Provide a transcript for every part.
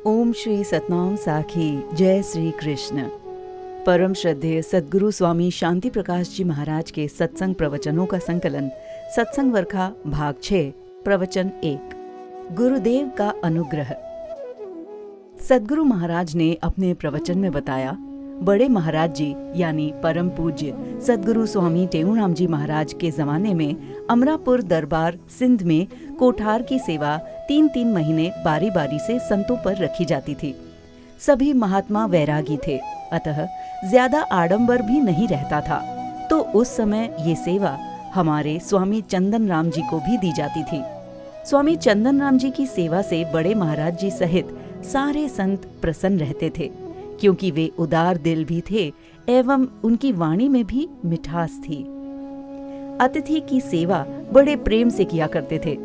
ओम श्री सतनाम साखी। जय श्री कृष्ण। परम श्रद्धेय सद्गुरु स्वामी शांति प्रकाश जी महाराज के सत्संग प्रवचनों का संकलन, सत्संग वर्खा भाग 6, प्रवचन 1। गुरुदेव का अनुग्रह। सद्गुरु महाराज ने अपने प्रवचन में बताया, बड़े महाराज जी यानी परम पूज्य सद्गुरु स्वामी टेऊराम जी महाराज के जमाने में अमरापुर दरबार सिंध में कोठार की सेवा 3-3 महीने बारी बारी से संतों पर रखी जाती थी। सभी महात्मा वैरागी थे, अतः ज्यादा आडंबर भी नहीं रहता था। तो उस समय ये सेवा हमारे स्वामी चंदन राम जी को भी दी जाती थी। स्वामी चंदन राम जी की सेवा से बड़े महाराज जी सहित सारे संत प्रसन्न रहते थे, क्योंकि वे उदार दिल भी थे एवं उनकी वाणी में भी मिठास थी। अतिथि की सेवा बड़े प्रेम से किया करते थे।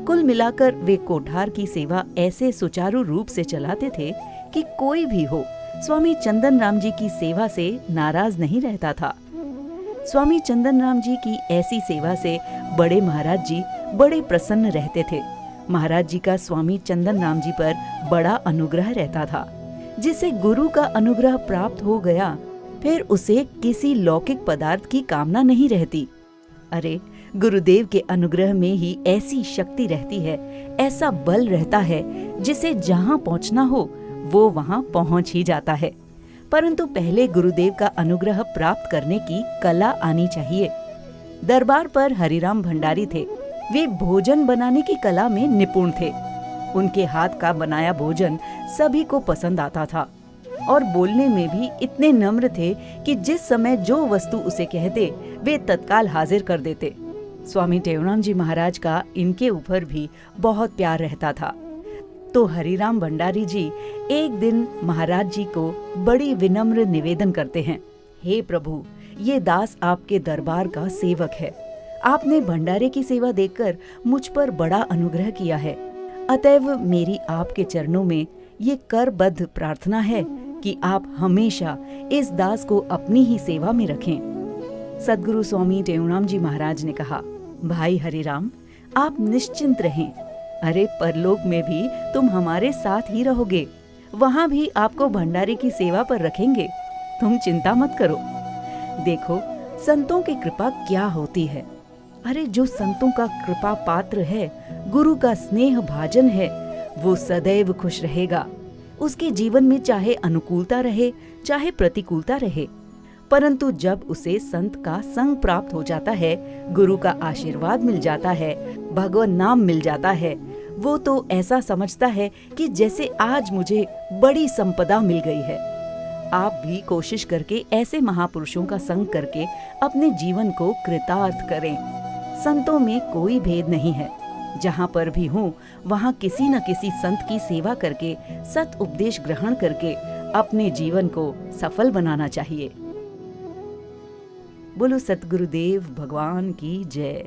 कुल मिलाकर वे कोठार की सेवा ऐसे सुचारू रूप से चलाते थे कि कोई भी हो स्वामी चंदन राम जी की सेवा से नाराज नहीं रहता था। स्वामी चंदन राम जी की ऐसी सेवा से बड़े महाराज जी बड़े प्रसन्न रहते थे। महाराज जी का स्वामी चंदन राम जी पर बड़ा अनुग्रह रहता था। जिसे गुरु का अनुग्रह प्राप्त हो गया, फिर उसे किसी लौकिक पदार्थ की कामना नहीं रहती। अरे, गुरुदेव के अनुग्रह में ही ऐसी शक्ति रहती है, ऐसा बल रहता है, जिसे जहाँ पहुँचना हो वो वहाँ पहुँच ही जाता है। परंतु पहले गुरुदेव का अनुग्रह प्राप्त करने की कला आनी चाहिए। दरबार पर हरिराम भंडारी थे। वे भोजन बनाने की कला में निपुण थे। उनके हाथ का बनाया भोजन सभी को पसंद आता था और बोलने में भी इतने नम्र थे कि जिस समय जो वस्तु उसे कहते वे तत्काल हाजिर कर देते। स्वामी टेऊराम जी महाराज का इनके ऊपर भी बहुत प्यार रहता था। तो हरिराम भंडारी जी एक दिन महाराज जी को बड़ी विनम्र निवेदन करते हैं, हे प्रभु, ये दास आपके दरबार का सेवक है। आपने भंडारे की सेवा देखकर मुझ पर बड़ा अनुग्रह किया है। अतएव मेरी आपके चरणों में ये करबद्ध प्रार्थना है कि आप हमेशा इस दास को अपनी ही सेवा में रखें। सद्गुरु स्वामी टेऊराम जी महाराज ने कहा, भाई हरिराम, आप निश्चिंत रहें। अरे, परलोक में भी तुम हमारे साथ ही रहोगे, वहाँ भी आपको भंडारे की सेवा पर रखेंगे। तुम चिंता मत करो। देखो, संतों की कृपा क्या होती है। अरे, जो संतों का कृपा पात्र है, गुरु का स्नेह भाजन है, वो सदैव खुश रहेगा। उसके जीवन में चाहे अनुकूलता रहे चाहे प्रतिकूलता रहे, परंतु जब उसे संत का संग प्राप्त हो जाता है, गुरु का आशीर्वाद मिल जाता है, भगवान नाम मिल जाता है, वो तो ऐसा समझता है कि जैसे आज मुझे बड़ी संपदा मिल गई है। आप भी कोशिश करके ऐसे महापुरुषों का संग करके अपने जीवन को कृतार्थ करें। संतों में कोई भेद नहीं है। जहाँ पर भी हो वहाँ किसी न किसी संत की सेवा करके, सत उपदेश ग्रहण करके अपने जीवन को सफल बनाना चाहिए। बोलो सतगुरुदेव भगवान की जय।